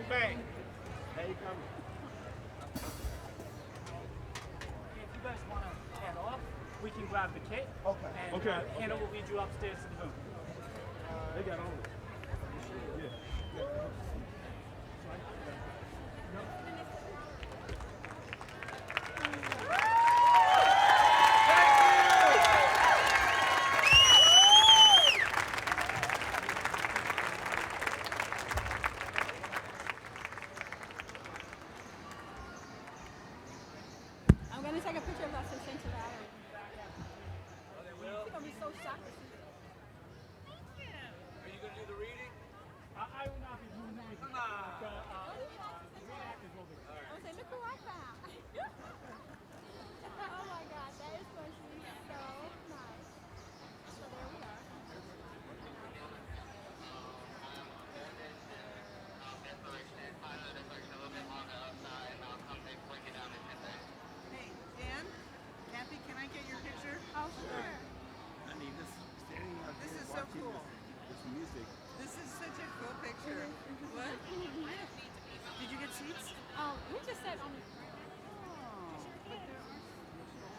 bang. There you come. If you guys want to head off, we can grab the kit. Okay. And Okay. Hannah will lead you upstairs to the room. They got all of it. Yeah. I'm going to take a picture of us and send to Valerie. She's going to be so shocked to see it. Are you going to do the reading? I will not be doing that. Come on. I was saying, look who I found. Oh my God, that is going to be so nice. So there we are. Hey, Dan, Kathy, can I get your picture? Oh, sure. I mean, this standing out This here is so watching cool. this music. This is such a cool picture. What? Did you get seats? We just sat on. Oh, but there are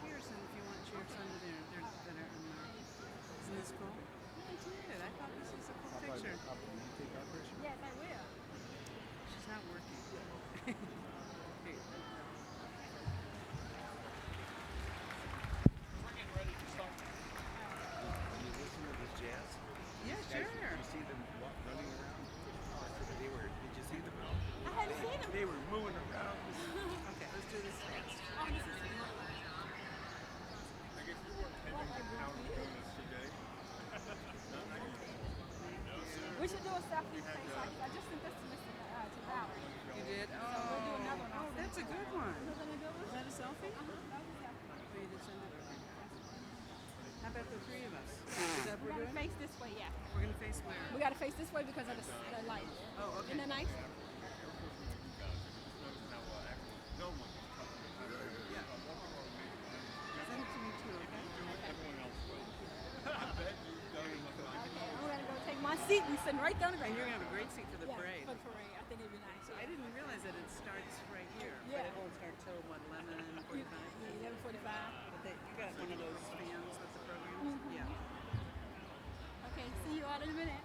chairs, and if you want chairs under there, they're that are in there. Isn't this cool? I did. I thought this was a cool picture. Will you take our picture? Yes, I will. She's not working. Here. Can you listen to this jazz? Yeah, Guys, sure. you see them running around? Oh, I said they were. Did you see them out? I hadn't seen him. They were moving around. Okay, let's do this fast. Oh, this is We should do a selfie face. I just sent this to Valerie. You did? Oh, we'll do another one. oh, that's a good one. We're gonna do Is that a selfie? that was a selfie. Oh, you did send it? How about the three of us? Is that We're we're gonna doing? face this way, yeah. We're going to face where? We gotta face this way because of the light. Oh, okay. Isn't that nice? Send it to me too, okay? I'm gonna go take my seat and sit right down the And ground. you're going to have a great seat for the Yeah, parade. for the parade. I think it'd be nice. I didn't realize that it starts right here. Yeah. But it won't start till what, 11:45? 11:45. But you got one of those fans with the programs? Yeah. Okay, see you all in a minute.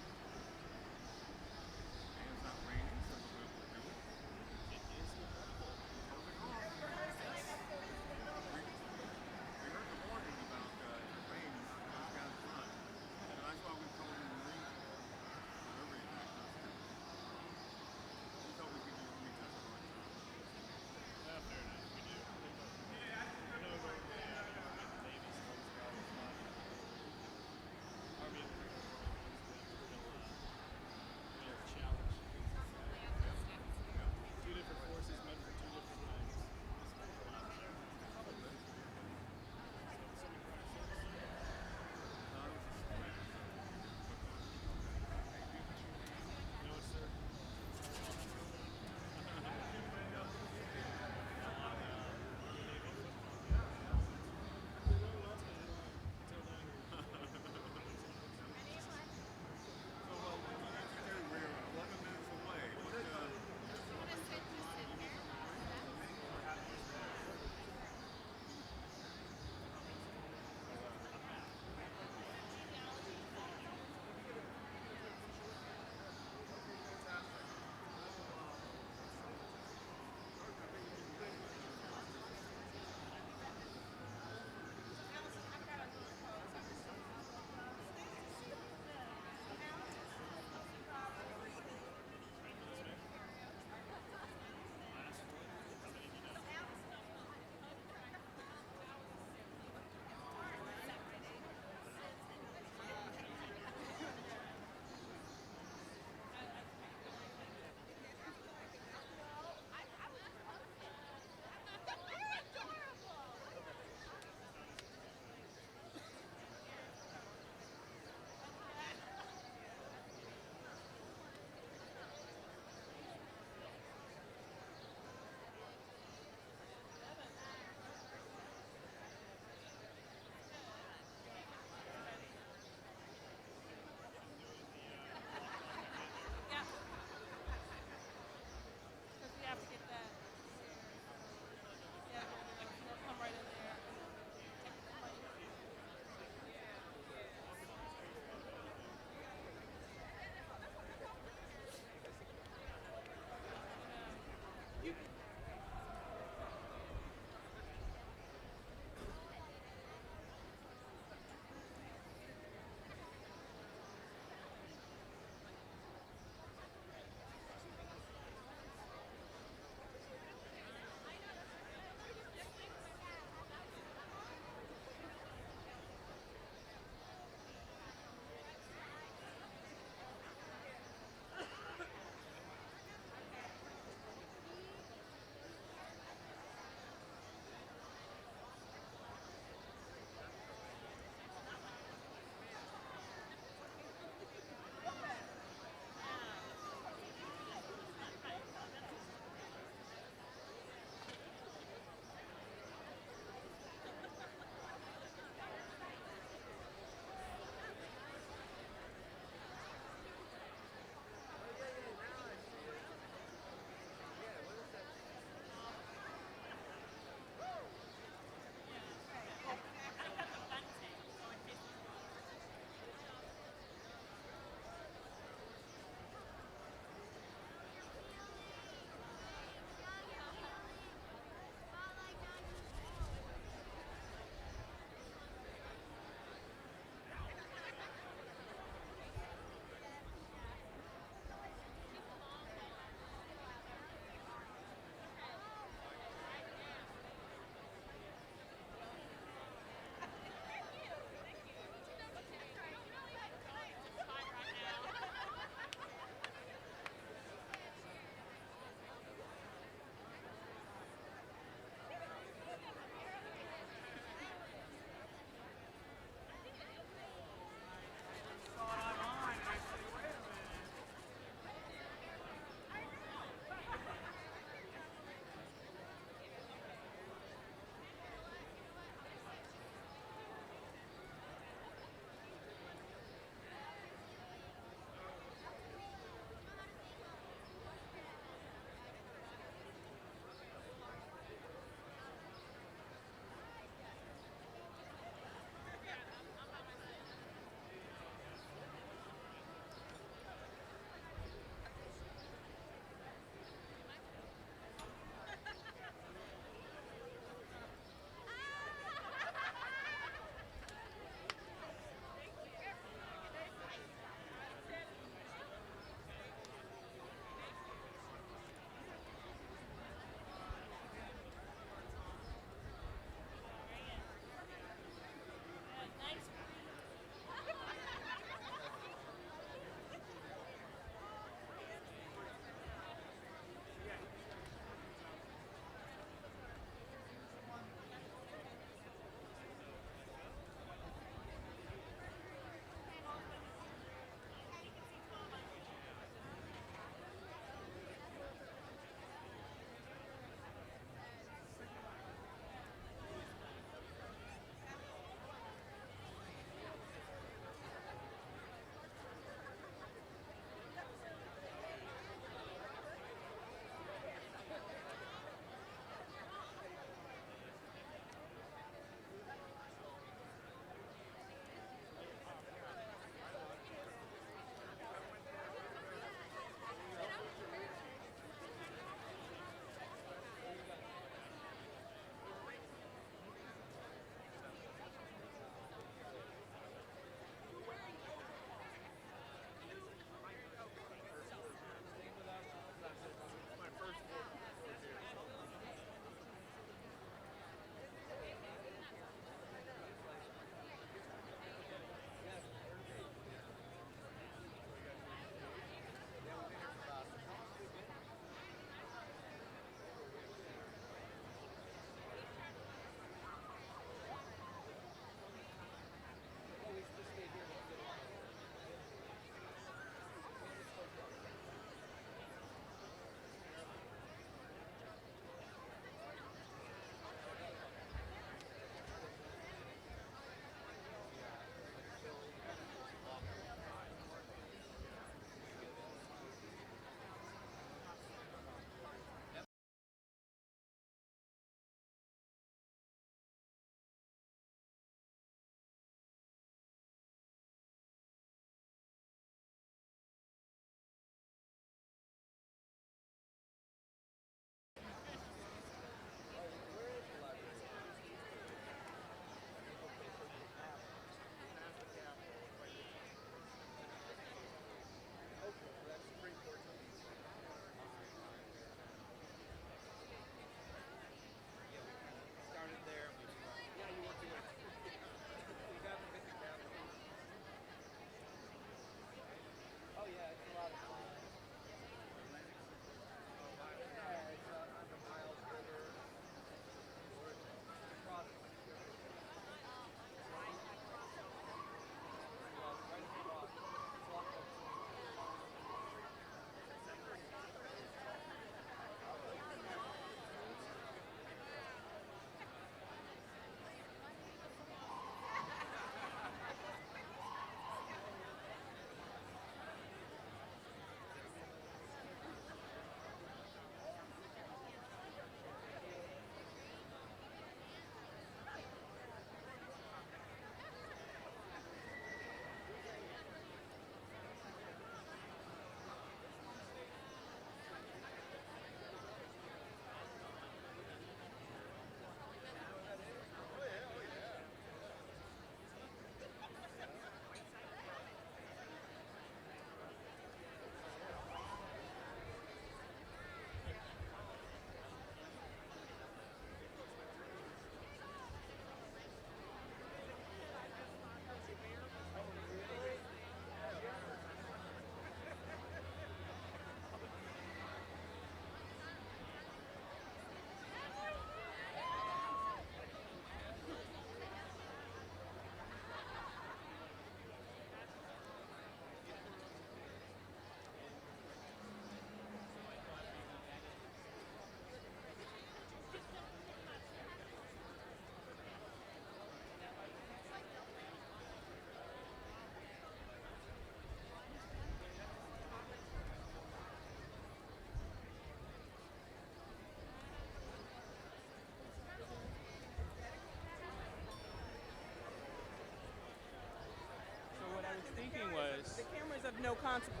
consequence.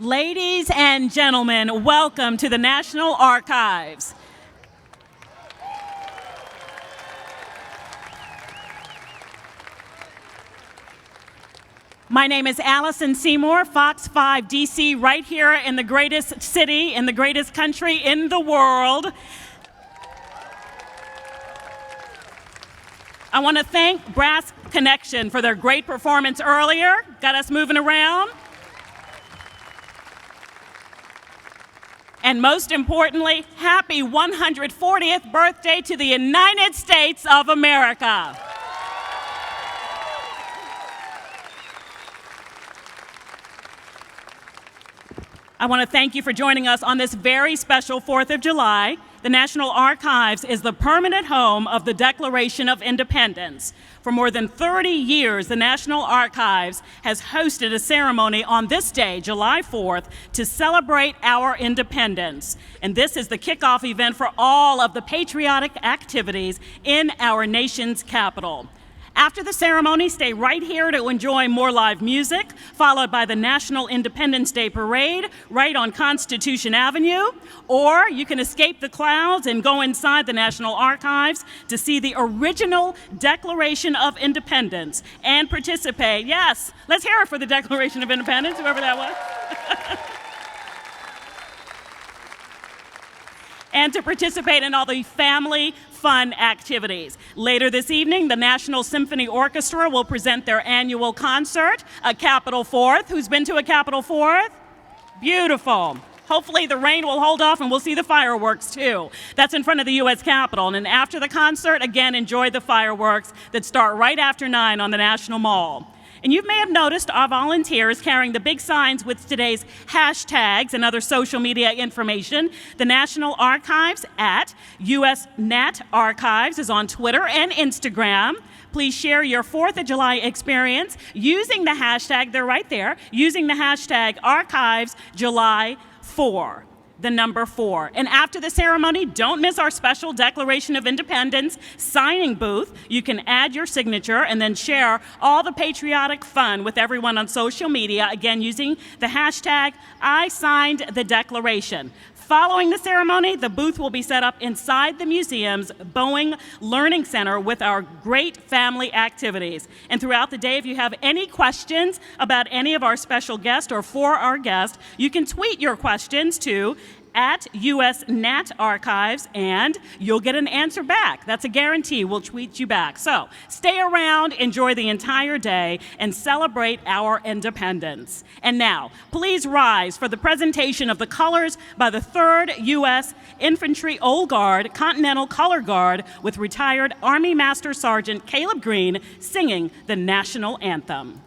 Ladies and gentlemen, welcome to the National Archives. My name is Allison Seymour, Fox 5 DC, right here in the greatest city, in the greatest country in the world. I want to thank Brass Connection for their great performance earlier, got us moving around. And most importantly, happy 140th birthday to the United States of America. I want to thank you for joining us on this very special 4th of July. The National Archives is the permanent home of the Declaration of Independence. For more than 30 years, the National Archives has hosted a ceremony on this day, July 4th, to celebrate our independence. And this is the kickoff event for all of the patriotic activities in our nation's capital. After the ceremony, stay right here to enjoy more live music, followed by the National Independence Day Parade right on Constitution Avenue. Or you can escape the clouds and go inside the National Archives to see the original Declaration of Independence and participate. Yes, let's hear it for the Declaration of Independence, whoever that was. And to participate in all the family fun activities. Later this evening, the National Symphony Orchestra will present their annual concert, A Capitol Fourth. Who's been to a Capitol Fourth? Beautiful. Hopefully the rain will hold off and we'll see the fireworks too. That's in front of the U.S. Capitol. And after the concert, again, enjoy the fireworks that start right after 9 on the National Mall. And you may have noticed our volunteers carrying the big signs with today's hashtags and other social media information. The National Archives at USNet Archives is on Twitter and Instagram. Please share your 4th of July experience using the hashtag, they're right there, using the hashtag ArchivesJuly4. The number 4. And after the ceremony, don't miss our special Declaration of Independence signing booth. You can add your signature and then share all the patriotic fun with everyone on social media, again using the hashtag #ISignedTheDeclaration. Following the ceremony, the booth will be set up inside the museum's Boeing Learning Center with our great family activities. And throughout the day, if you have any questions about any of our special guests or for our guest, you can tweet your questions to @US Nat Archives, and you'll get an answer back. That's a guarantee. We'll tweet you back. So stay around, enjoy the entire day, and celebrate our independence. And now, please rise for the presentation of the colors by the 3rd U.S. Infantry Old Guard Continental Color Guard with retired Army Master Sergeant Caleb Green singing the national anthem.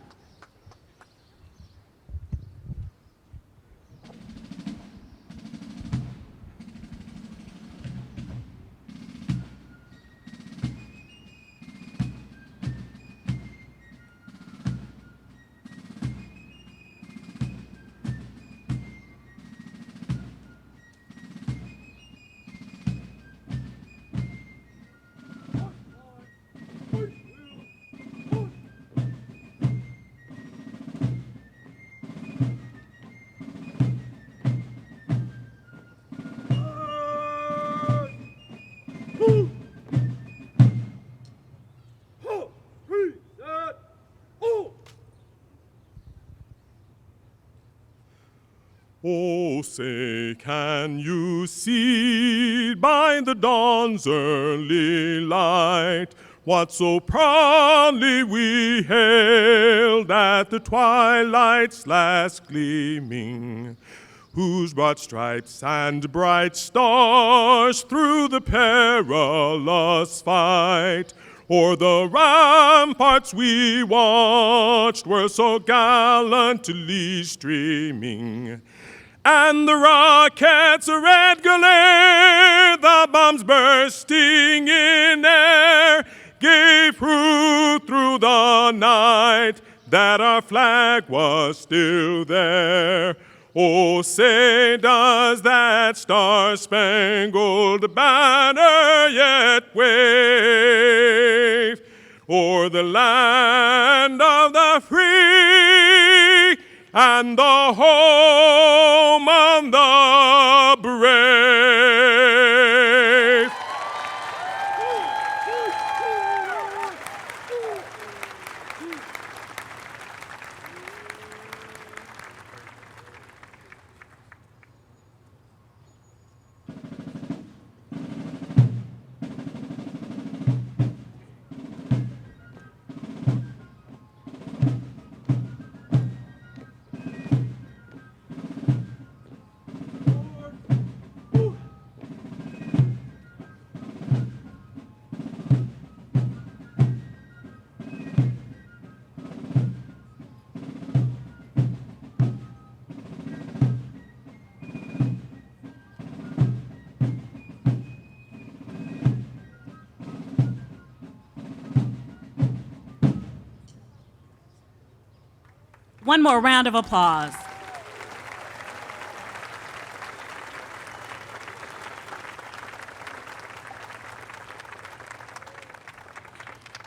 Oh, say, can you see by the dawn's early light what so proudly we hailed at the twilight's last gleaming, whose broad stripes and bright stars through the perilous fight o'er the ramparts we watched were so gallantly streaming. And the rockets' red glare, the bombs bursting in air, gave proof through the night that our flag was still there. Oh, say, does that star-spangled banner yet wave o'er the land of the free and the home of the brave? One more round of applause.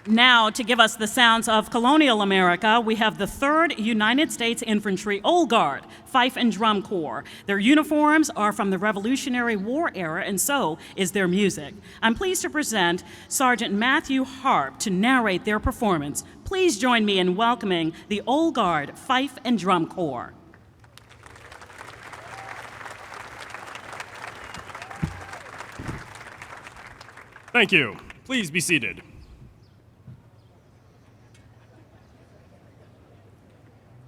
Now, to give us the sounds of colonial America, we have the 3rd United States Infantry Old Guard, Fife and Drum Corps. Their uniforms are from the Revolutionary War era, and so is their music. I'm pleased to present Sergeant Matthew Harp to narrate their performance. Please join me in welcoming the Old Guard, Fife and Drum Corps. Thank you. Please be seated.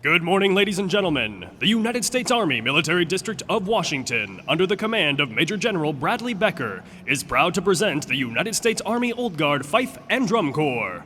Good morning, ladies and gentlemen. The United States Army Military District of Washington, under the command of Major General Bradley Becker, is proud to present the United States Army Old Guard Fife and Drum Corps.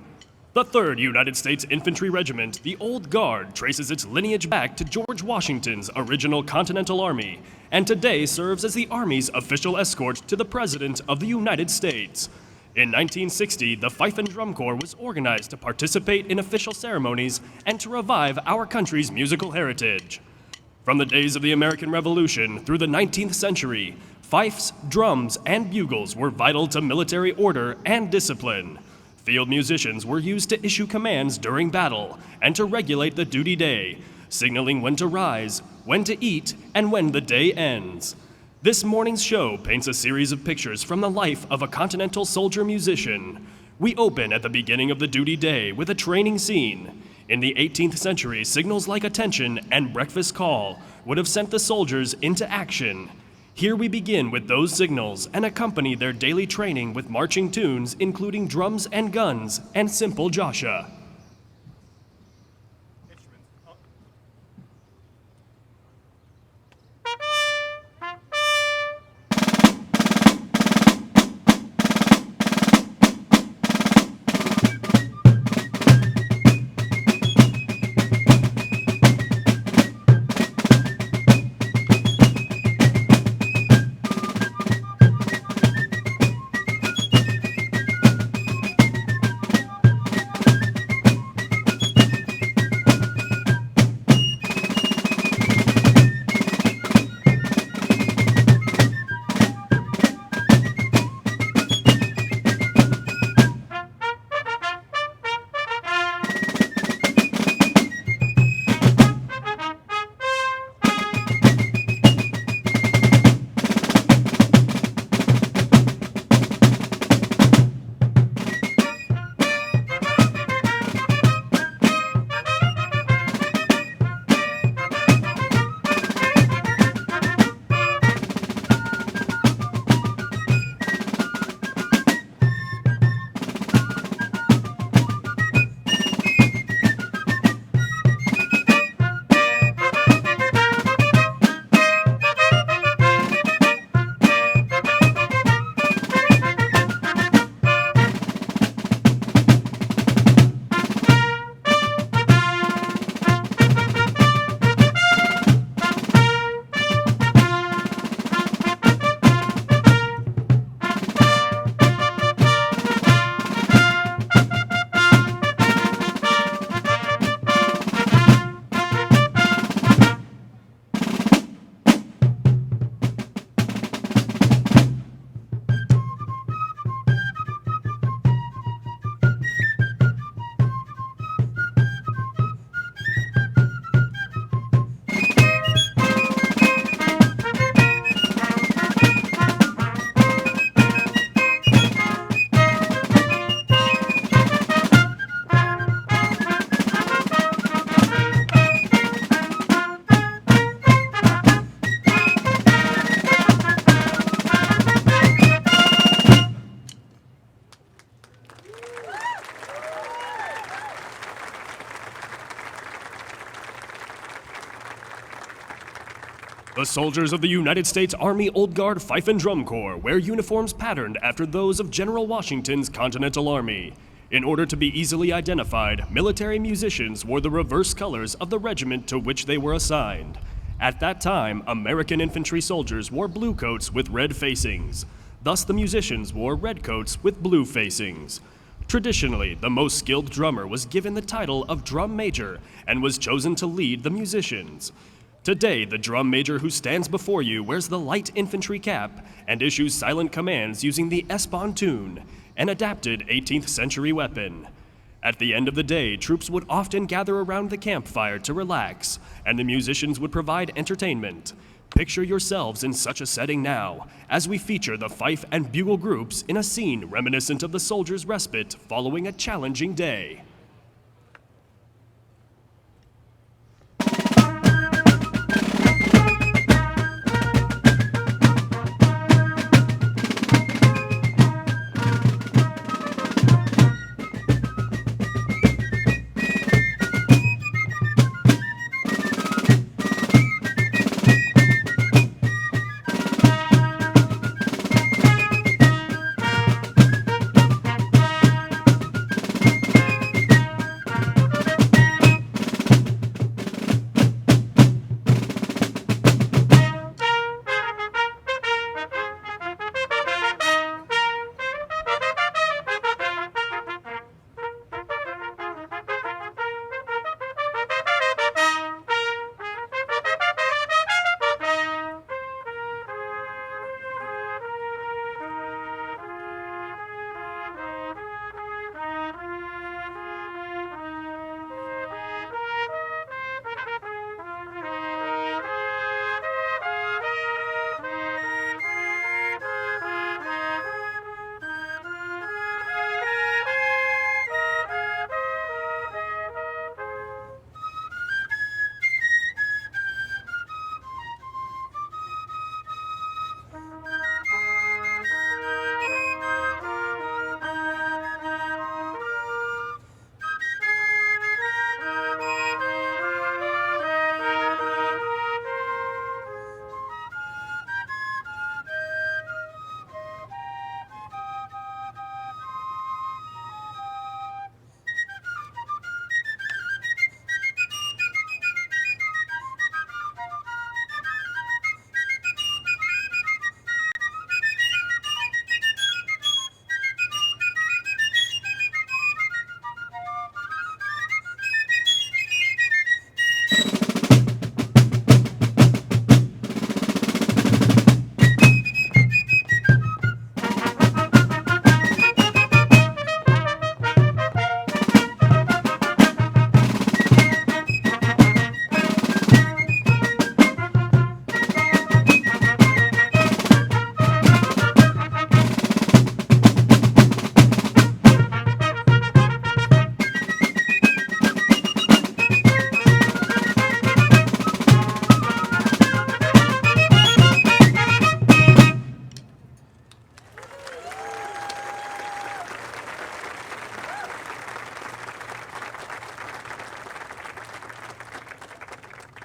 The 3rd United States Infantry Regiment, the Old Guard, traces its lineage back to George Washington's original Continental Army, and today serves as the Army's official escort to the President of the United States. In 1960, the Fife and Drum Corps was organized to participate in official ceremonies and to revive our country's musical heritage. From the days of the American Revolution through the 19th century, fifes, drums, and bugles were vital to military order and discipline. Field musicians were used to issue commands during battle and to regulate the duty day, signaling when to rise, when to eat, and when the day ends. This morning's show paints a series of pictures from the life of a Continental soldier musician. We open at the beginning of the duty day with a training scene. In the 18th century, signals like attention and breakfast call would have sent the soldiers into action. Here we begin with those signals and accompany their daily training with marching tunes, including drums and guns and simple Joshua. The soldiers of the United States Army Old Guard Fife and Drum Corps wear uniforms patterned after those of General Washington's Continental Army. In order to be easily identified, military musicians wore the reverse colors of the regiment to which they were assigned. At that time, American infantry soldiers wore blue coats with red facings. Thus, the musicians wore red coats with blue facings. Traditionally, the most skilled drummer was given the title of drum major and was chosen to lead the musicians. Today, the drum major who stands before you wears the light infantry cap and issues silent commands using the espontoon, an adapted 18th century weapon. At the end of the day, troops would often gather around the campfire to relax, and the musicians would provide entertainment. Picture yourselves in such a setting now, as we feature the fife and bugle groups in a scene reminiscent of the soldiers' respite following a challenging day.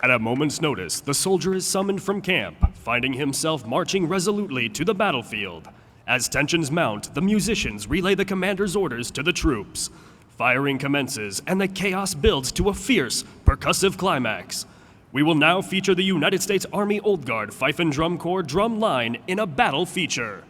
At a moment's notice, the soldier is summoned from camp, finding himself marching resolutely to the battlefield. As tensions mount, the musicians relay the commander's orders to the troops. Firing commences, and the chaos builds to a fierce, percussive climax. We will now feature the United States Army Old Guard Fife and Drum Corps drum line in a battle feature.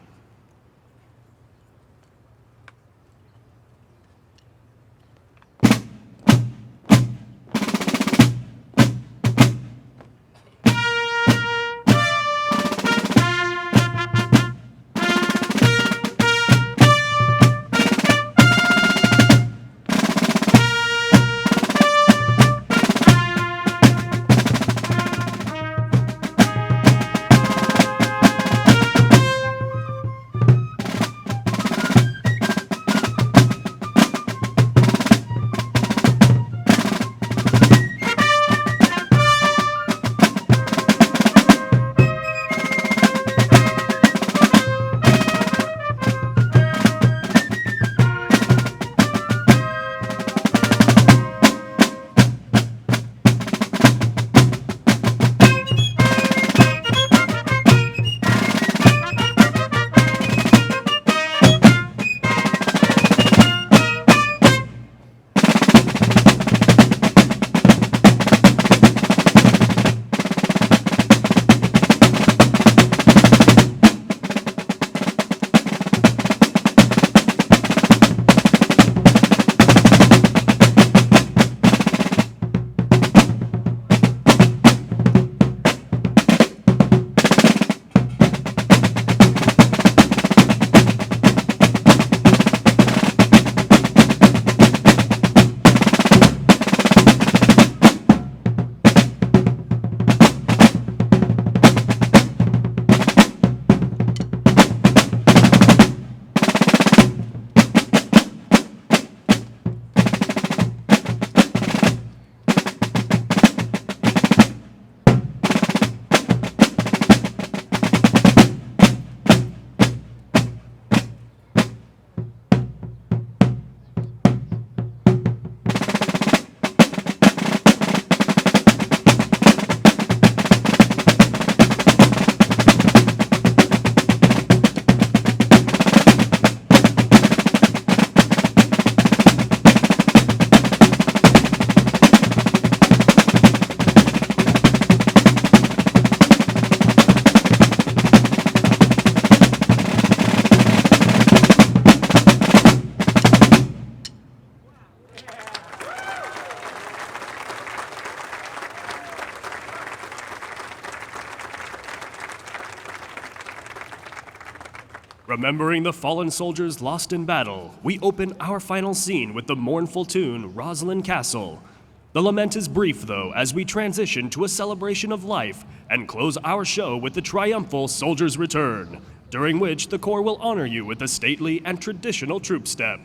Remembering the fallen soldiers lost in battle, we open our final scene with the mournful tune, Roslyn Castle. The lament is brief, though, as we transition to a celebration of life and close our show with the triumphal Soldier's Return, during which the Corps will honor you with a stately and traditional troop step.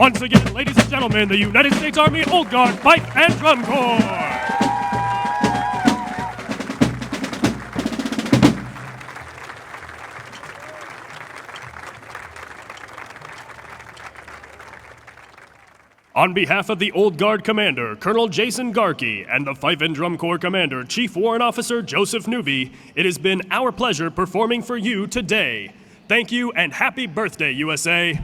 Once again, ladies and gentlemen, the United States Army Old Guard Fife and Drum Corps. On behalf of the Old Guard Commander, Colonel Jason Garkey, and the Fife and Drum Corps Commander, Chief Warrant Officer Joseph Newby, it has been our pleasure performing for you today. Thank you and happy birthday, USA.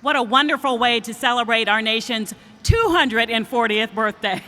What a wonderful way to celebrate our nation's 240th birthday.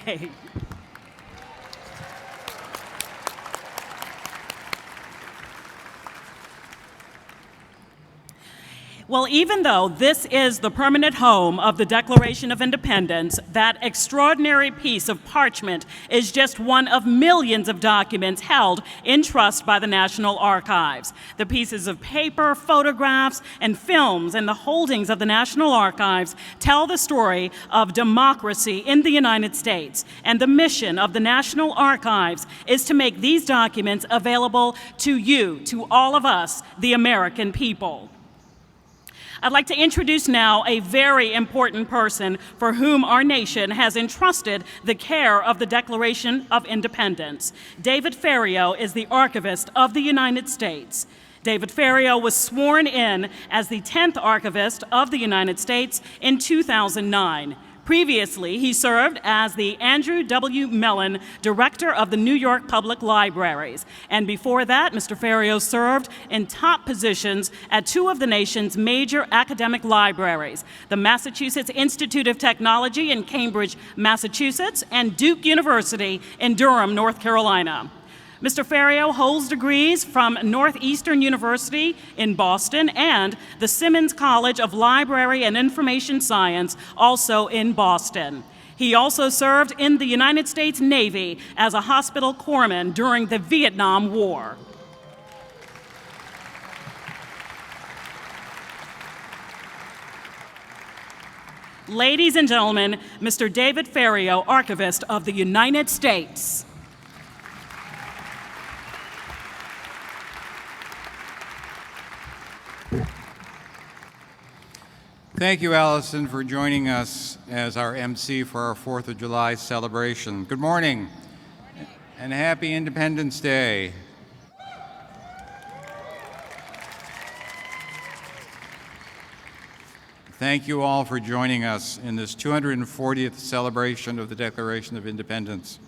Well, even though this is the permanent home of the Declaration of Independence, that extraordinary piece of parchment is just one of millions of documents held in trust by the National Archives. The pieces of paper, photographs, and films in the holdings of the National Archives tell the story of democracy in the United States, and the mission of the National Archives is to make these documents available to you, to all of us, the American people. I'd like to introduce now a very important person for whom our nation has entrusted the care of the Declaration of Independence. David Ferriero is the Archivist of the United States. David Ferriero was sworn in as the 10th Archivist of the United States in 2009. Previously, he served as the Andrew W. Mellon Director of the New York Public Libraries. And before that, Mr. Ferriero served in top positions at two of the nation's major academic libraries, the Massachusetts Institute of Technology in Cambridge, Massachusetts, and Duke University in Durham, North Carolina. Mr. Ferriero holds degrees from Northeastern University in Boston and the Simmons College of Library and Information Science, also in Boston. He also served in the United States Navy as a hospital corpsman during the Vietnam War. Ladies and gentlemen, Mr. David Ferriero, Archivist of the United States. Thank you, Allison, for joining us as our MC for our 4th of July celebration. Good morning, and happy Independence Day. Thank you all for joining us in this 240th celebration of the Declaration of Independence.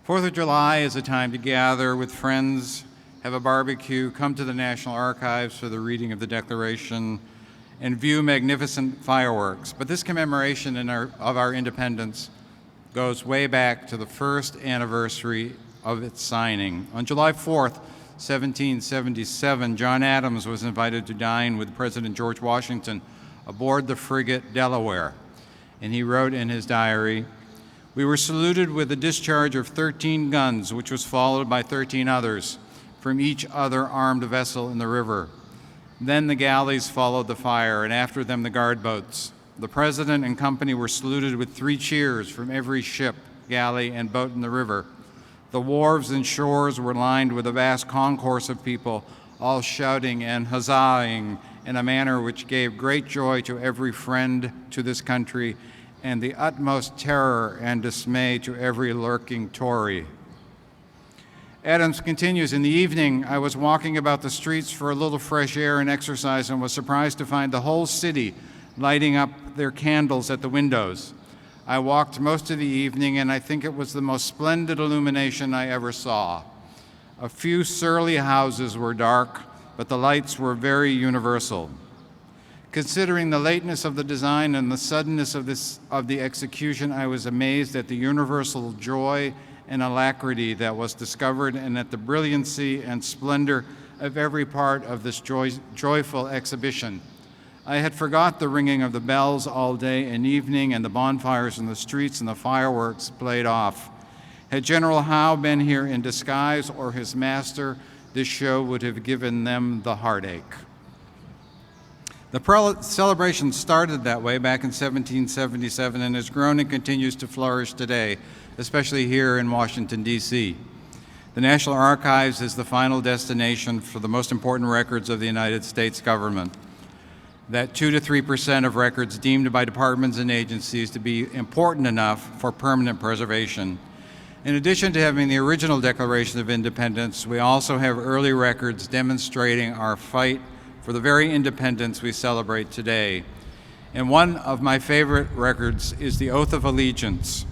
4th of July is a time to gather with friends, have a barbecue, come to the National Archives for the reading of the Declaration, and view magnificent fireworks. But this commemoration of our independence goes way back to the first anniversary of its signing. On July 4th, 1777, John Adams was invited to dine with President George Washington aboard the frigate Delaware. And he wrote in his diary, "We were saluted with a discharge of 13 guns, which was followed by 13 others from each other armed vessel in the river. Then the galleys followed the fire, and after them the guard boats. The president and company were saluted with 3 cheers from every ship, galley, and boat in the river. The wharves and shores were lined with a vast concourse of people, all shouting and huzzaing in a manner which gave great joy to every friend to this country, and the utmost terror and dismay to every lurking Tory." Adams continues, "In the evening, I was walking about the streets for a little fresh air and exercise and was surprised to find the whole city lighting up their candles at the windows. I walked most of the evening, and I think it was the most splendid illumination I ever saw. A few surly houses were dark, but the lights were very universal. Considering the lateness of the design and the suddenness of the execution, I was amazed at the universal joy and alacrity that was discovered, and at the brilliancy and splendor of every part of this joyful exhibition. I had forgot the ringing of the bells all day and evening, and the bonfires in the streets and the fireworks played off. Had General Howe been here in disguise or his master, this show would have given them the heartache." The celebration started that way back in 1777 and has grown and continues to flourish today, especially here in Washington, D.C. The National Archives is the final destination for the most important records of the United States government. That 2 to 3% of records deemed by departments and agencies to be important enough for permanent preservation. In addition to having the original Declaration of Independence, we also have early records demonstrating our fight for the very independence we celebrate today. And one of my favorite records is the Oath of Allegiance.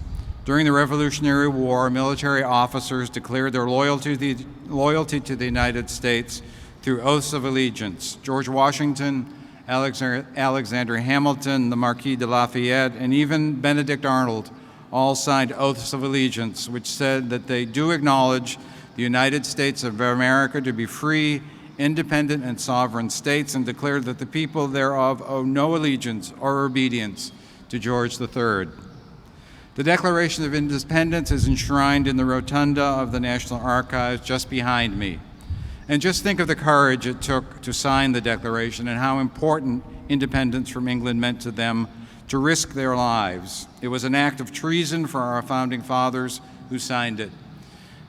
During the Revolutionary War, military officers declared their loyalty to the United States through oaths of allegiance. George Washington, Alexander Hamilton, the Marquis de Lafayette, and even Benedict Arnold all signed oaths of allegiance, which said that they do acknowledge the United States of America to be free, independent, and sovereign states, and declared that the people thereof owe no allegiance or obedience to George III. The Declaration of Independence is enshrined in the rotunda of the National Archives just behind me. And just think of the courage it took to sign the Declaration and how important independence from England meant to them to risk their lives. It was an act of treason for our founding fathers who signed it.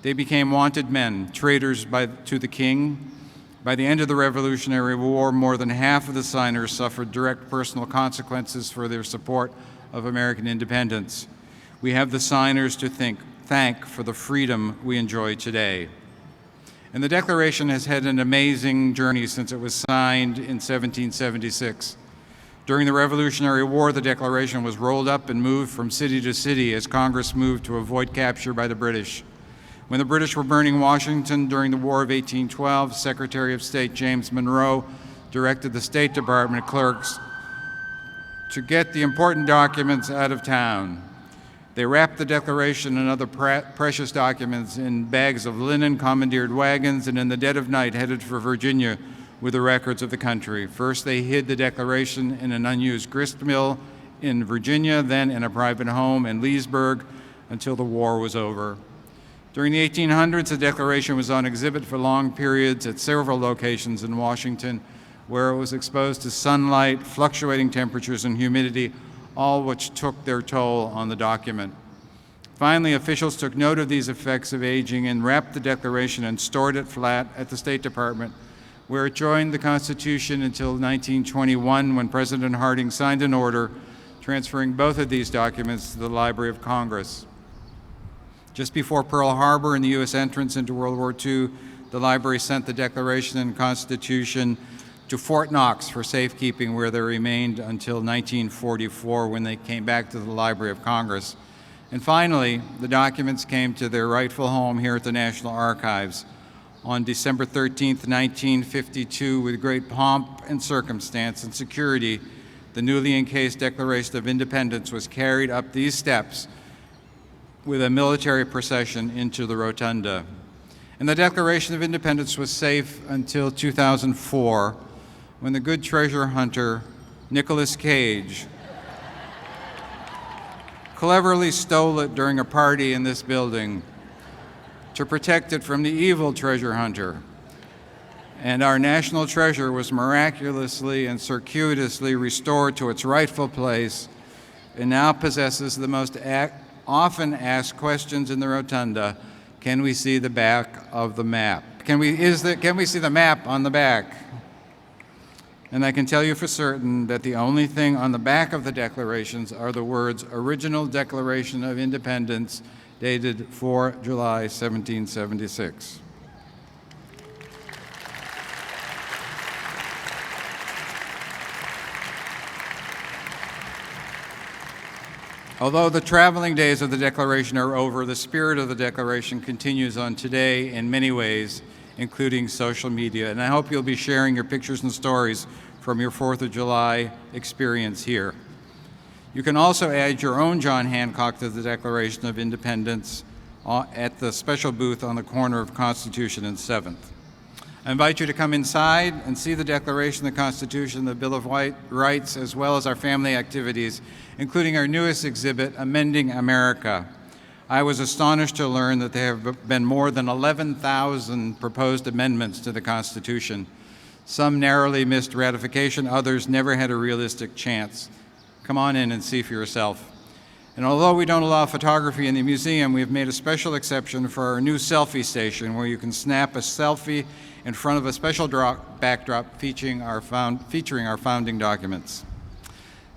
They became wanted men, traitors to the king. By the end of the Revolutionary War, more than half of the signers suffered direct personal consequences for their support of American independence. We have the signers to thank for the freedom we enjoy today. And the Declaration has had an amazing journey since it was signed in 1776. During the Revolutionary War, the Declaration was rolled up and moved from city to city as Congress moved to avoid capture by the British. When the British were burning Washington during the War of 1812, Secretary of State James Monroe directed the State Department clerks to get the important documents out of town. They wrapped the Declaration and other precious documents in bags of linen, commandeered wagons, and in the dead of night headed for Virginia with the records of the country. First, they hid the Declaration in an unused grist mill in Virginia, then in a private home in Leesburg until the war was over. During the 1800s, the Declaration was on exhibit for long periods at several locations in Washington, where it was exposed to sunlight, fluctuating temperatures, and humidity, all which took their toll on the document. Finally, officials took note of these effects of aging and wrapped the Declaration and stored it flat at the State Department, where it joined the Constitution until 1921, when President Harding signed an order transferring both of these documents to the Library of Congress. Just before Pearl Harbor and the U.S. entrance into World War II, the library sent the Declaration and Constitution to Fort Knox for safekeeping, where they remained until 1944, when they came back to the Library of Congress. And finally, the documents came to their rightful home here at the National Archives. On December 13, 1952, with great pomp and circumstance and security, the newly encased Declaration of Independence was carried up these steps with a military procession into the rotunda. And the Declaration of Independence was safe until 2004, when the good treasure hunter, Nicolas Cage, cleverly stole it during a party in this building to protect it from the evil treasure hunter. And our national treasure was miraculously and circuitously restored to its rightful place and now possesses the most often asked questions in the rotunda: can we see the back of the map? Can we see the map on the back? And I can tell you for certain that the only thing on the back of the declarations are the words "Original Declaration of Independence," dated 4 July 1776. Although the traveling days of the Declaration are over, the spirit of the Declaration continues on today in many ways, including social media. And I hope you'll be sharing your pictures and stories from your 4th of July experience here. You can also add your own John Hancock to the Declaration of Independence at the special booth on the corner of Constitution and 7th. I invite you to come inside and see the Declaration, the Constitution, the Bill of Rights, as well as our family activities, including our newest exhibit, Amending America. I was astonished to learn that there have been more than 11,000 proposed amendments to the Constitution. Some narrowly missed ratification, others never had a realistic chance. Come on in and see for yourself. And although we don't allow photography in the museum, we have made a special exception for our new selfie station where you can snap a selfie in front of a special backdrop featuring our founding documents.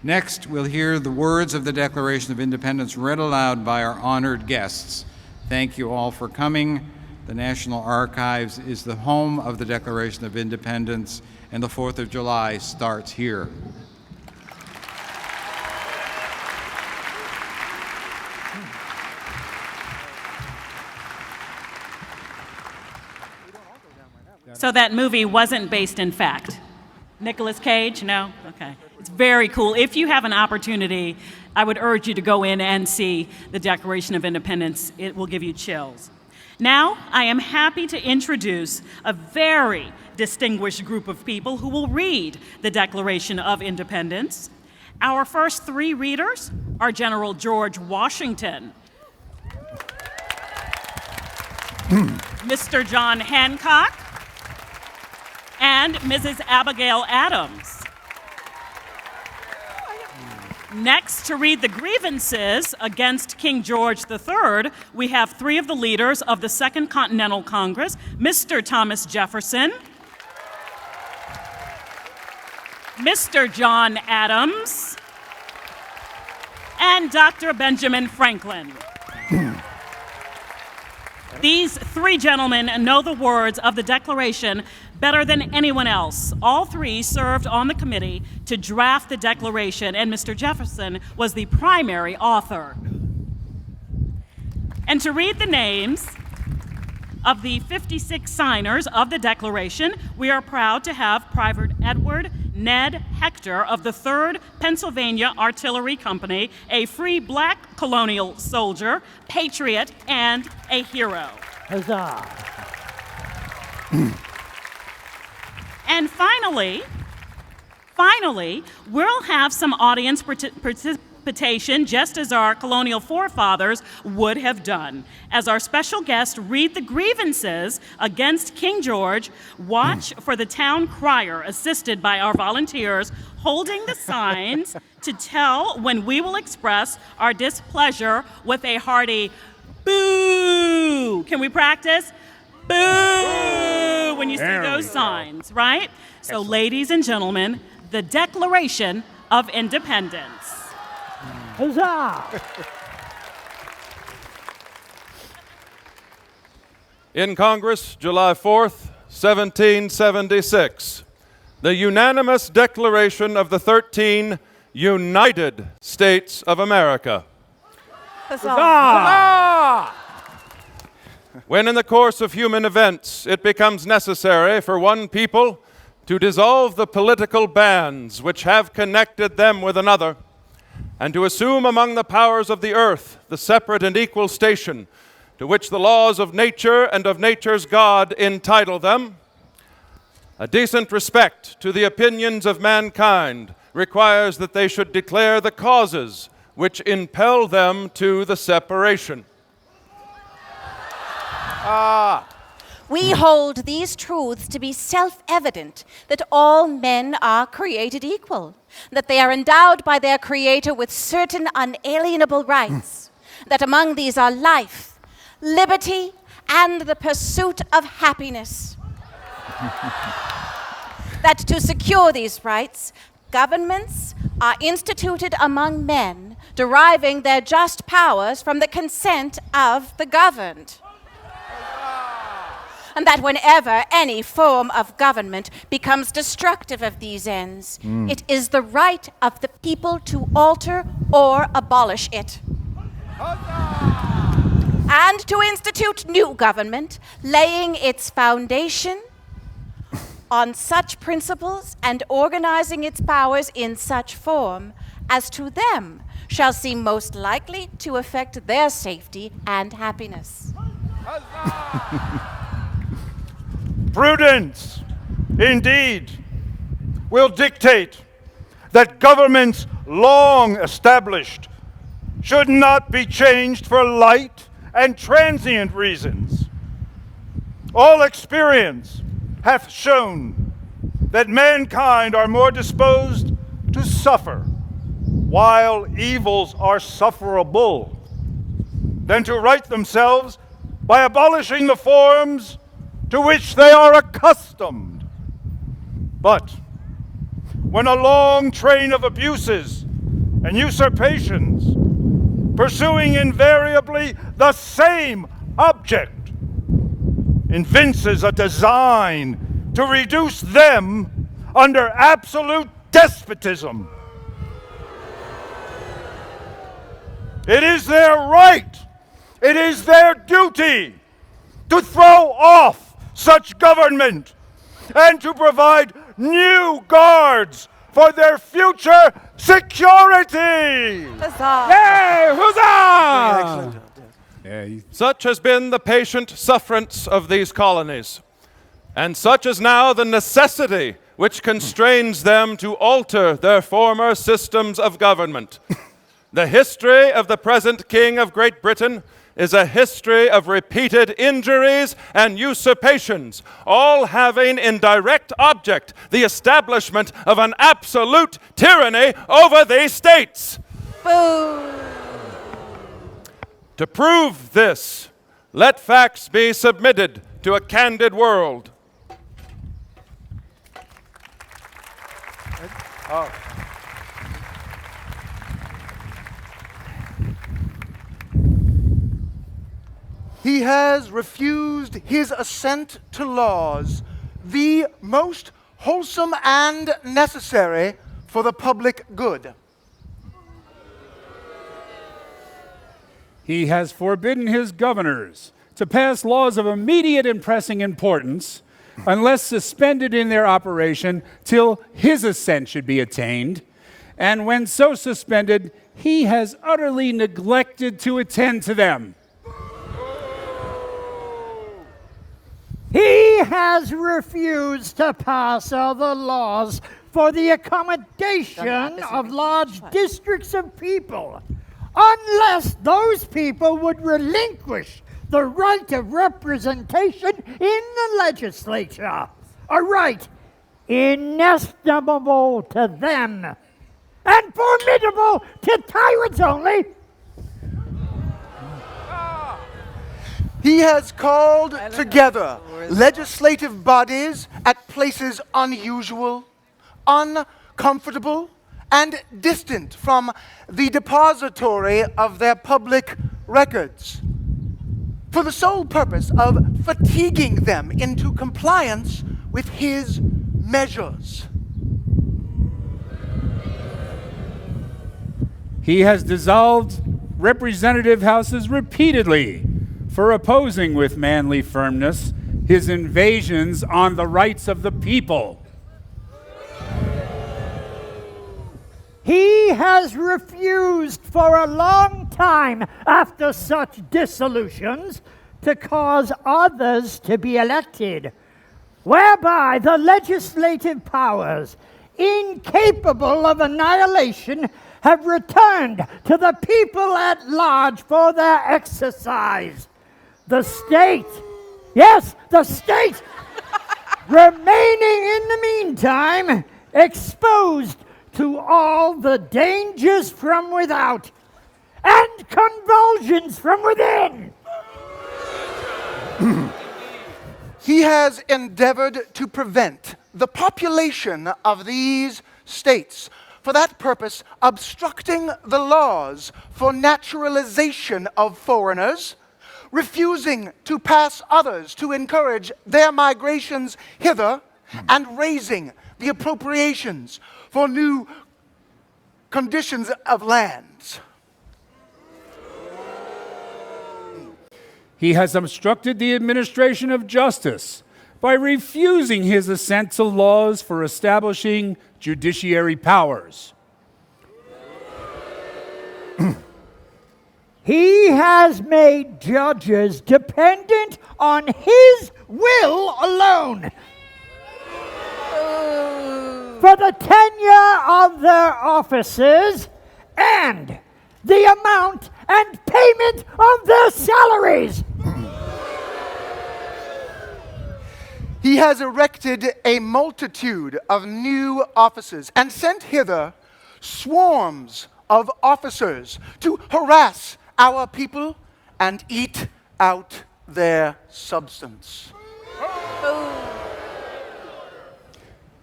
Next, we'll hear the words of the Declaration of Independence read aloud by our honored guests. Thank you all for coming. The National Archives is the home of the Declaration of Independence, and the 4th of July starts here. So that movie wasn't based in fact. Nicolas Cage? No? Okay. It's very cool. If you have an opportunity, I would urge you to go in and see the Declaration of Independence. It will give you chills. Now, I am happy to introduce a very distinguished group of people who will read the Declaration of Independence. Our first three readers are General George Washington, Mr. John Hancock, and Mrs. Abigail Adams. Next, to read the grievances against King George III, we have three of the leaders of the Second Continental Congress, Mr. Thomas Jefferson, Mr. John Adams, and Dr. Benjamin Franklin. These three gentlemen know the words of the Declaration better than anyone else. All three served on the committee to draft the Declaration, and Mr. Jefferson was the primary author. And to read the names of the 56 signers of the Declaration, we are proud to have Private Edward Ned Hector of the 3rd Pennsylvania Artillery Company, a free black colonial soldier, patriot, and a hero. Huzzah! And finally, we'll have some audience participation, just as our colonial forefathers would have done. As our special guests read the grievances against King George, watch for the town crier, assisted by our volunteers, holding the signs to tell when we will express our displeasure with a hearty boo. Can we practice? Boo! When you see those signs, right? So, ladies and gentlemen, the Declaration of Independence. Huzzah! In Congress, July 4th, 1776, the unanimous Declaration of the 13 United States of America. Huzzah! When in the course of human events it becomes necessary for one people to dissolve the political bands which have connected them with another, and to assume among the powers of the earth the separate and equal station to which the laws of nature and of nature's God entitle them, a decent respect to the opinions of mankind requires that they should declare the causes which impel them to the separation. We hold these truths to be self-evident, that all men are created equal, that they are endowed by their Creator with certain unalienable rights, that among these are life, liberty, and the pursuit of happiness. That to secure these rights, governments are instituted among men, deriving their just powers from the consent of the governed. And that whenever any form of government becomes destructive of these ends, it is the right of the people to alter or abolish it. And to institute new government, laying its foundation on such principles and organizing its powers in such form as to them shall seem most likely to affect their safety and happiness. Prudence, indeed, will dictate that governments long established should not be changed for light and transient reasons. All experience hath shown that mankind are more disposed to suffer while evils are sufferable than to right themselves by abolishing the forms to which they are accustomed. But when a long train of abuses and usurpations, pursuing invariably the same object, evinces a design to reduce them under absolute despotism, it is their right, it is their duty to throw off such government and to provide new guards for their future security. Yay! Huzzah! Such has been the patient sufferance of these colonies, and such is now the necessity which constrains them to alter their former systems of government. The history of the present King of Great Britain is a history of repeated injuries and usurpations, all having in direct object the establishment of an absolute tyranny over these states. Boo! To prove this, let facts be submitted to a candid world. He has refused his assent to laws, the most wholesome and necessary for the public good. He has forbidden his governors to pass laws of immediate and pressing importance unless suspended in their operation till his assent should be attained. And when so suspended, he has utterly neglected to attend to them. He has refused to pass other laws for the accommodation of large districts of people, unless those people would relinquish the right of representation in the legislature, a right inestimable to them and formidable to tyrants only. He has called together legislative bodies at places unusual, uncomfortable, and distant from the depository of their public records, for the sole purpose of fatiguing them into compliance with his measures. He has dissolved representative houses repeatedly for opposing with manly firmness his invasions on the rights of the people. He has refused for a long time after such dissolutions to cause others to be elected, whereby the legislative powers, incapable of annihilation, have returned to the people at large for their exercise. The state, yes, the state, remaining in the meantime exposed to all the dangers from without and convulsions from within. He has endeavored to prevent the population of these states, for that purpose obstructing the laws for naturalization of foreigners, refusing to pass others to encourage their migrations hither, and raising the appropriations for new conditions of lands. He has obstructed the administration of justice by refusing his assent to laws for establishing judiciary powers. He has made judges dependent on his will alone for the tenure of their offices and the amount and payment of their salaries. He has erected a multitude of new offices and sent hither swarms of officers to harass our people and eat out their substance.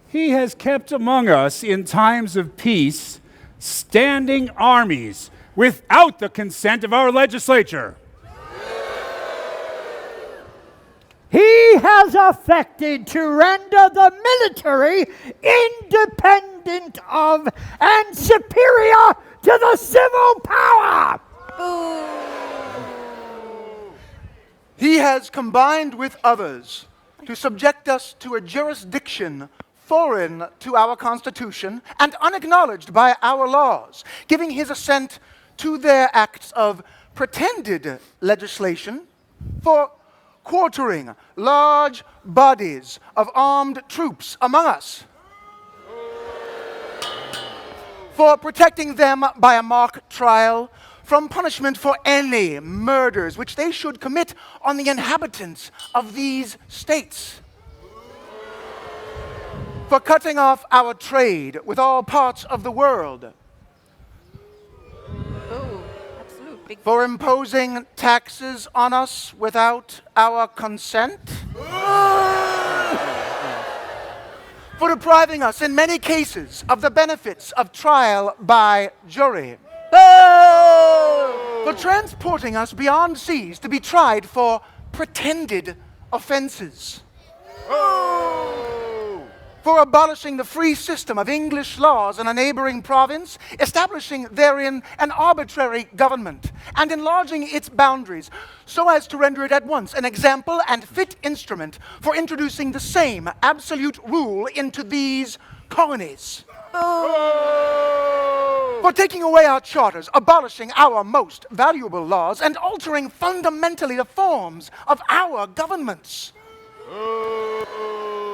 He has kept among us in times of peace standing armies without the consent of our legislature. He has affected to render the military independent of and superior to the civil power. He has combined with others to subject us to a jurisdiction foreign to our Constitution and unacknowledged by our laws, giving his assent to their acts of pretended legislation for quartering large bodies of armed troops among us, for protecting them by a mock trial from punishment for any murders which they should commit on the inhabitants of these states, for cutting off our trade with all parts of the world, for imposing taxes on us without our consent, for depriving us in many cases of the benefits of trial by jury, for transporting us beyond seas to be tried for pretended offenses, for abolishing the free system of English laws in a neighboring province, establishing therein an arbitrary government, and enlarging its boundaries so as to render it at once an example and fit instrument for introducing the same absolute rule into these colonies. For taking away our charters, abolishing our most valuable laws, and altering fundamentally the forms of our governments.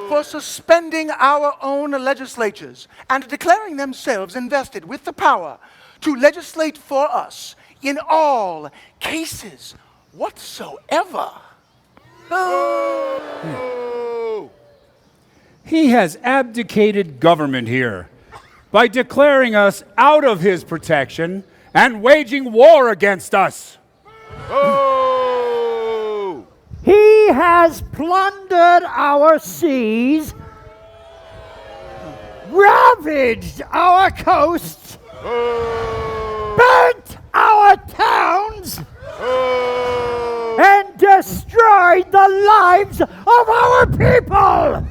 For suspending our own legislatures and declaring themselves invested with the power to legislate for us in all cases whatsoever. He has abdicated government here by declaring us out of his protection and waging war against us. He has plundered our seas, ravaged our coasts, burnt our towns, and destroyed the lives of our people.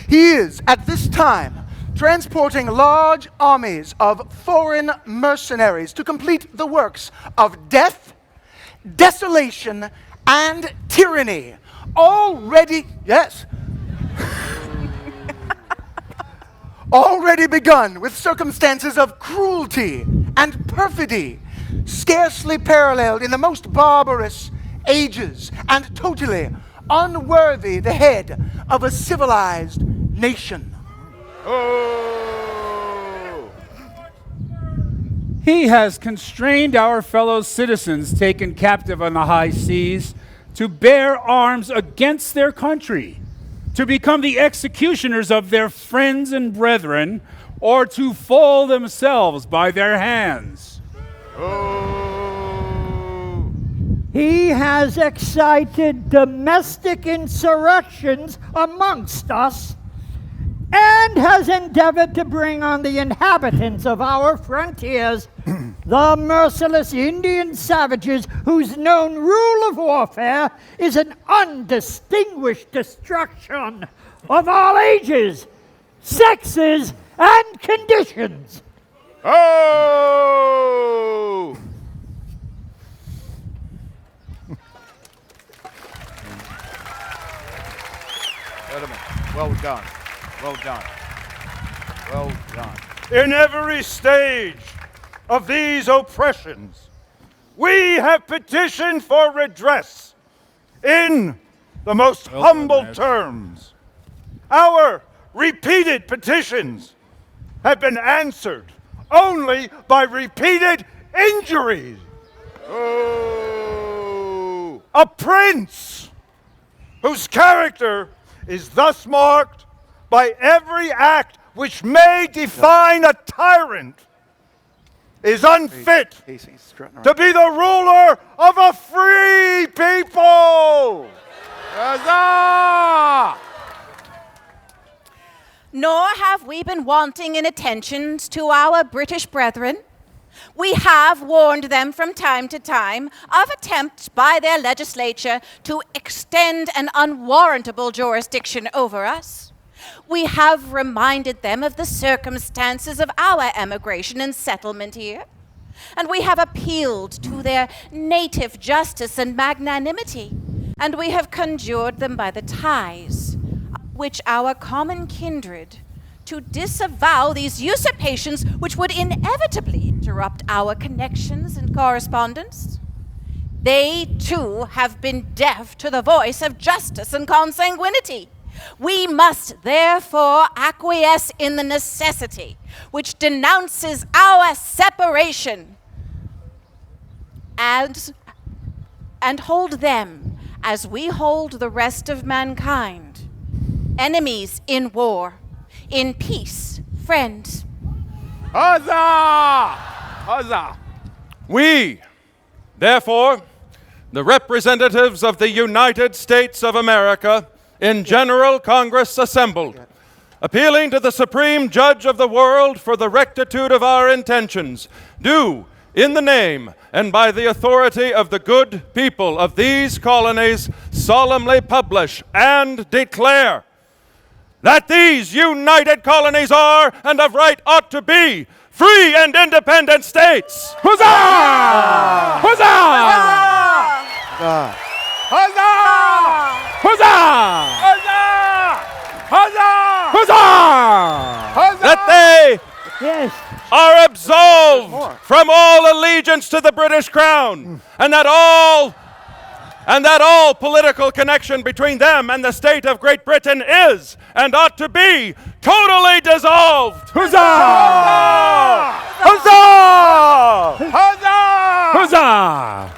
He is, at this time, transporting large armies of foreign mercenaries to complete the works of death, desolation, and tyranny. Already begun with circumstances of cruelty and perfidy, scarcely paralleled in the most barbarous ages, and totally unworthy the head of a civilized nation. He has constrained our fellow citizens taken captive on the high seas to bear arms against their country, to become the executioners of their friends and brethren, or to fall themselves by their hands. He has excited domestic insurrections amongst us and has endeavored to bring on the inhabitants of our frontiers the merciless Indian savages whose known rule of warfare is an undistinguished destruction of all ages, sexes, and conditions. Oh! Gentlemen, well done. Well done. Well done. In every stage of these oppressions, we have petitioned for redress in the most humble terms. Our repeated petitions have been answered only by repeated injuries. a prince whose character is thus marked by every act which may define a tyrant is unfit to be the ruler of a free people. Huzzah! Nor have we been wanting in attentions to our British brethren. We have warned them from time to time of attempts by their legislature to extend an unwarrantable jurisdiction over us. We have reminded them of the circumstances of our emigration and settlement here. And we have appealed to their native justice and magnanimity. And we have conjured them by the ties which our common kindred to disavow these usurpations which would inevitably interrupt our connections and correspondence. They, too, have been deaf to the voice of justice and consanguinity. We must therefore acquiesce in the necessity which denounces our separation and hold them as we hold the rest of mankind, enemies in war, in peace, friends. Huzzah! Huzzah! We, therefore, the representatives of the United States of America, in General Congress assembled, appealing to the Supreme Judge of the world for the rectitude of our intentions, do, in the name and by the authority of the good people of these colonies, solemnly publish and declare that these united colonies are, and of right ought to be, free and independent states. Huzzah! Huzzah! Huzzah! Huzzah! Huzzah! Huzzah! That they Yes. are absolved from all allegiance to the British Crown, and that all political connection between them and the state of Great Britain is and ought to be totally dissolved. Huzzah! Huzzah! Huzzah! Huzzah!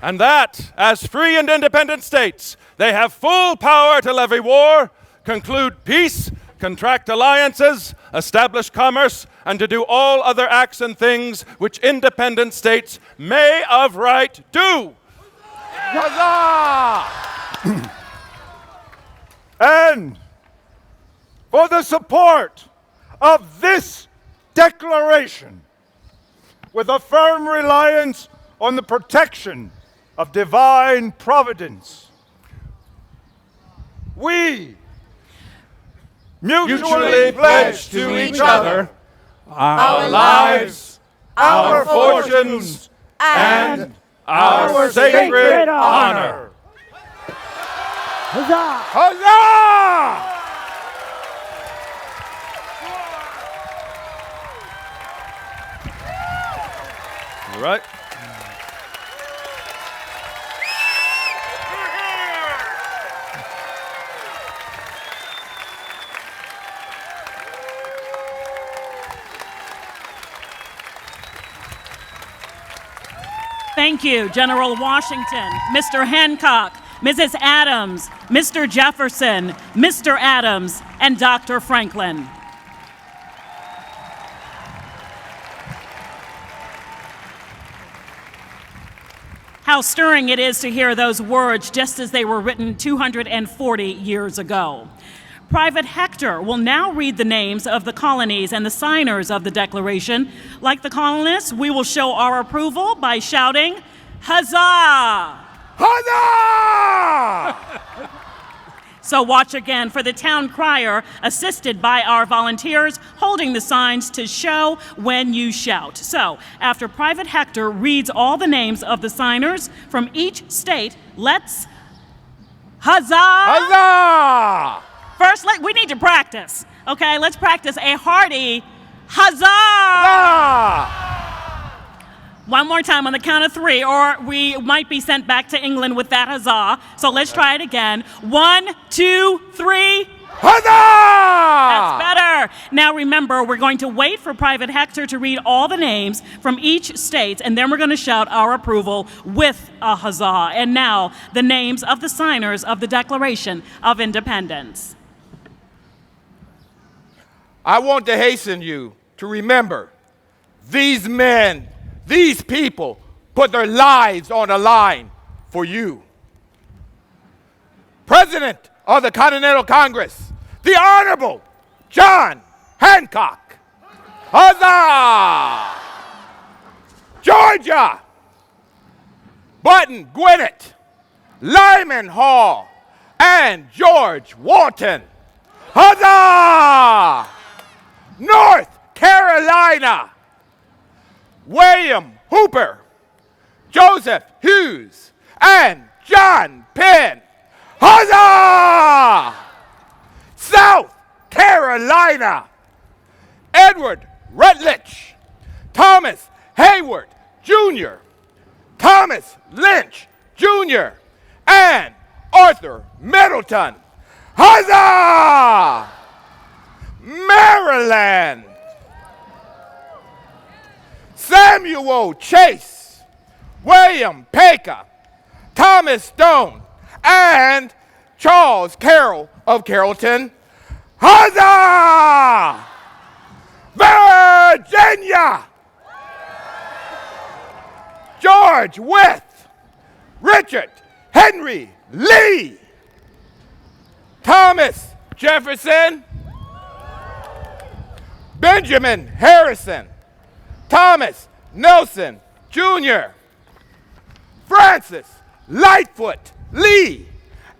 And that, as free and independent states, they have full power to levy war, conclude peace, contract alliances, establish commerce, and to do all other acts and things which independent states may of right do. Huzzah! And for the support of this declaration, with a firm reliance on the protection of divine providence, we mutually pledge to each other our lives, our fortunes, and our sacred honor. Huzzah! Huzzah! All right. Thank you, General Washington, Mr. Hancock, Mrs. Adams, Mr. Jefferson, Mr. Adams, and Dr. Franklin. How stirring it is to hear those words just as they were written 240 years ago. Private Hector will now read the names of the colonies and the signers of the Declaration. Like the colonists, we will show our approval by shouting, "Huzzah!" Huzzah! So watch again for the town crier, assisted by our volunteers, holding the signs to show when you shout. So, after Private Hector reads all the names of the signers from each state, let's huzzah! Huzzah! First, we need to practice. Okay, let's practice a hearty huzzah! Huzzah! One more time on the count of 3, or we might be sent back to England with that huzzah. So let's try it again. 1, 2, 3. Huzzah! Huzzah! That's better. Now remember, we're going to wait for Private Hector to read all the names from each state, and then we're going to shout our approval with a huzzah. And now, the names of the signers of the Declaration of Independence. I want to hasten you to remember these men, these people put their lives on the line for you. President of the Continental Congress, the Honorable John Hancock. Huzzah! Georgia, Button Gwinnett, Lyman Hall, and George Walton. Huzzah! North Carolina, William Hooper, Joseph Hughes, and John Penn. Huzzah! South Carolina, Edward Rutledge, Thomas Hayward Jr., Thomas Lynch Jr., and Arthur Middleton. Huzzah! Maryland, Samuel Chase, William Packer, Thomas Stone, and Charles Carroll of Carrollton. Huzzah! Virginia, George Wythe, Richard Henry Lee, Thomas Jefferson, Benjamin Harrison, Thomas Nelson Jr., Francis Lightfoot Lee,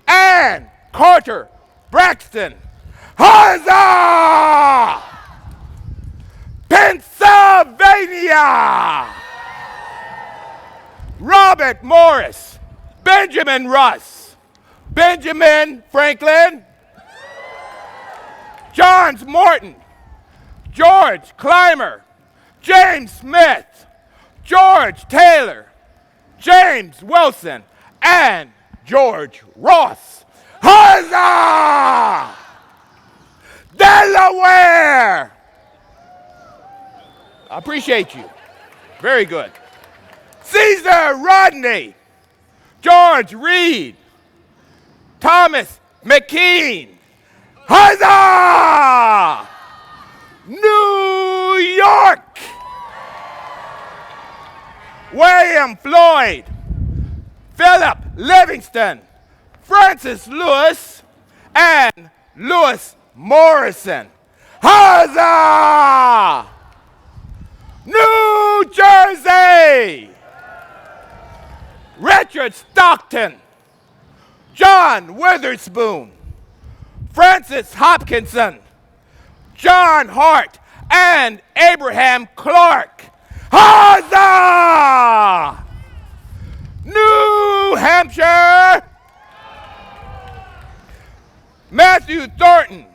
and Carter Braxton. Huzzah! Pennsylvania, Robert Morris, Benjamin Russ, Benjamin Franklin, John Morton, George Clymer, James Smith, George Taylor, James Wilson, and George Ross. Huzzah! Delaware! I appreciate you. Very good. Caesar Rodney, George Reed, Thomas McKean. Huzzah! New York, William Floyd, Philip Livingston, Francis Lewis, and Lewis Morrison. Huzzah! New Jersey, Richard Stockton, John Witherspoon, Francis Hopkinson, John Hart, and Abraham Clark. Huzzah! New Hampshire, Matthew Thornton,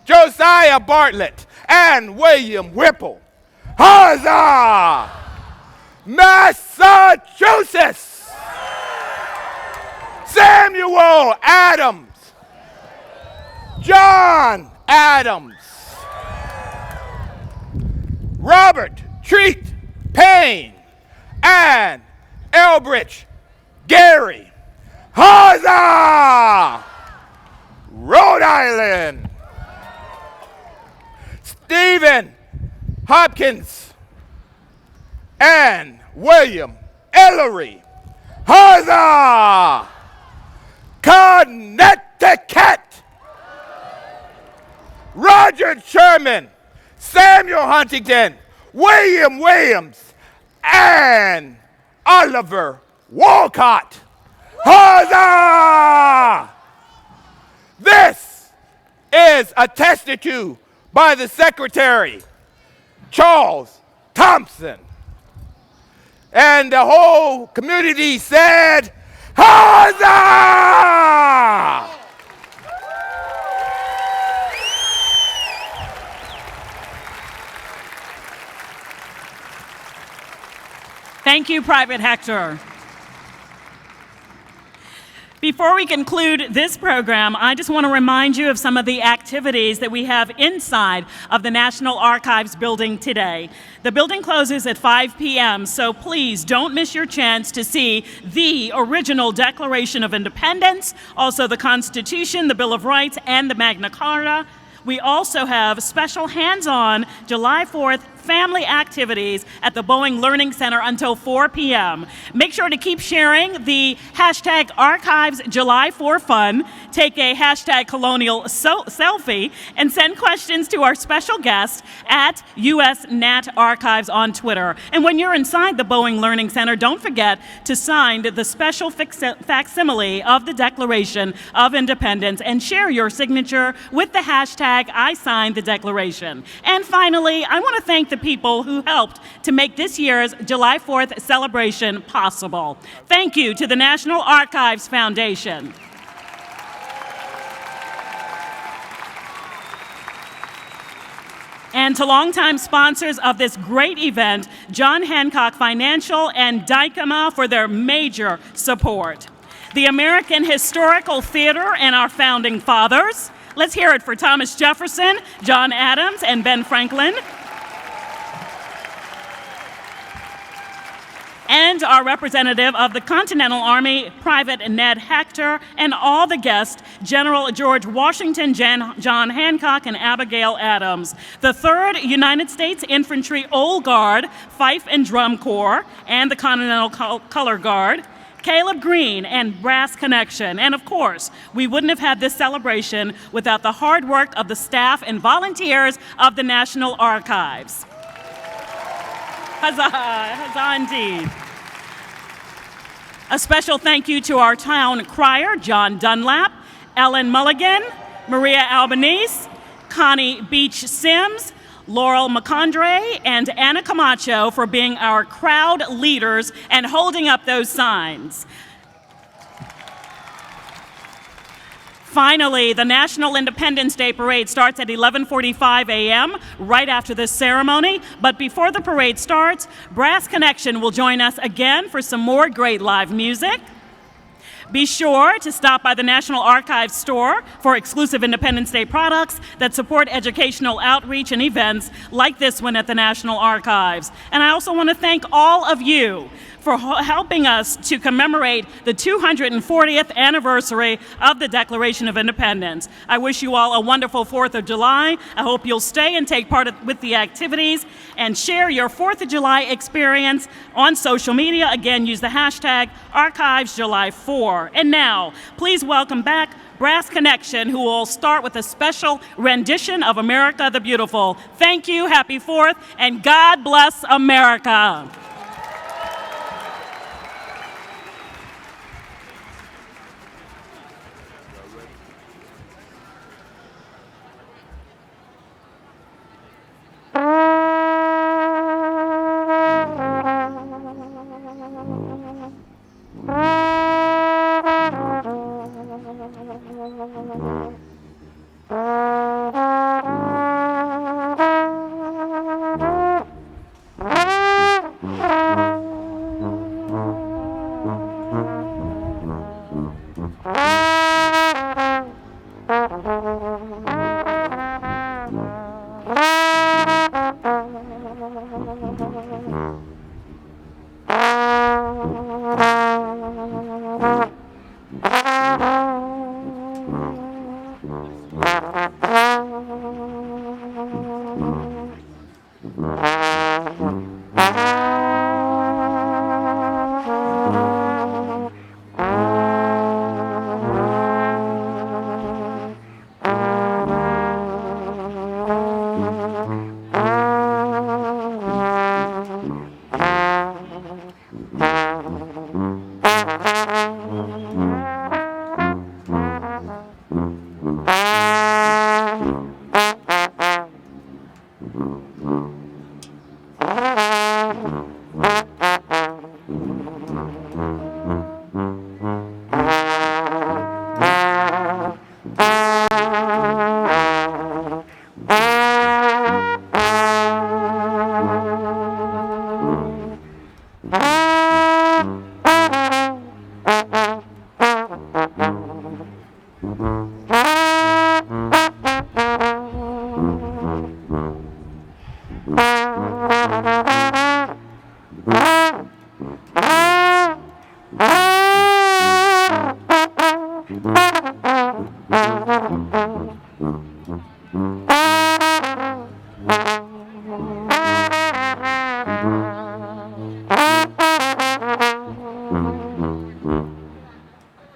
Josiah Bartlett, and William Whipple. Huzzah! Massachusetts, Samuel Adams, John Adams, Robert Treat Payne, and Elbridge Gary. Huzzah! Rhode Island, Stephen Hopkins and William Ellery. Huzzah! Connecticut, Roger Sherman, Samuel Huntington, William Williams, and Oliver Wolcott. Huzzah! This is attested to by the Secretary, Charles Thompson. And the whole community said, Huzzah! Thank you, Private Hector. Before we conclude this program, I just want to remind you of some of the activities that we have inside of the National Archives building today. The building closes at 5 p.m., so please don't miss your chance to see the original Declaration of Independence, also the Constitution, the Bill of Rights, and the Magna Carta. We also have special hands-on July 4th family activities at the Boeing Learning Center until 4 p.m. Make sure to keep sharing the hashtag Archives July 4 Fun, take a hashtag Colonial selfie, and send questions to our special guest at US Nat Archives on Twitter. And when you're inside the Boeing Learning Center, don't forget to sign the special facsimile of the Declaration of Independence and share your signature with the hashtag I signed the Declaration. And finally, I want to thank the people who helped to make this year's July 4th celebration possible. Thank you to the National Archives Foundation. And to longtime sponsors of this great event, John Hancock Financial and Dykema for their major support. The American Historical Theater and our founding fathers. Let's hear it for Thomas Jefferson, John Adams, and Ben Franklin. And our representative of the Continental Army, Private Ned Hector, and all the guests, General George Washington, John Hancock, and Abigail Adams. The 3rd United States Infantry Old Guard, Fife and Drum Corps, and the Continental Color Guard, Caleb Green and Brass Connection. And of course, we wouldn't have had this celebration without the hard work of the staff and volunteers of the National Archives. Huzzah, huzzah indeed. A special thank you to our town crier, John Dunlap, Ellen Mulligan, Maria Albanese, Connie Beach Sims, Laurel McCondre, and Anna Camacho for being our crowd leaders and holding up those signs. Finally, the National Independence Day Parade starts at 11:45 a.m. right after this ceremony. But before the parade starts, Brass Connection will join us again for some more great live music. Be sure to stop by the National Archives store for exclusive Independence Day products that support educational outreach and events like this one at the National Archives. And I also want to thank all of you for helping us to commemorate the 240th anniversary of the Declaration of Independence. I wish you all a wonderful 4th of July. I hope you'll stay and take part with the activities and share your 4th of July experience on social media. Again, use the hashtag ArchivesJuly4. And now, please welcome back Brass Connection, who will start with a special rendition of America the Beautiful. Thank you, happy 4th, and God bless America.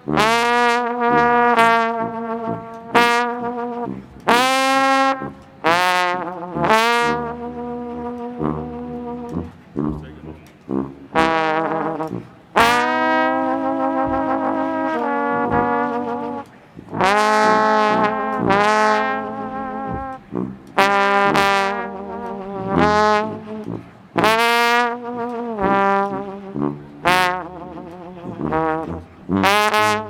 Thank you.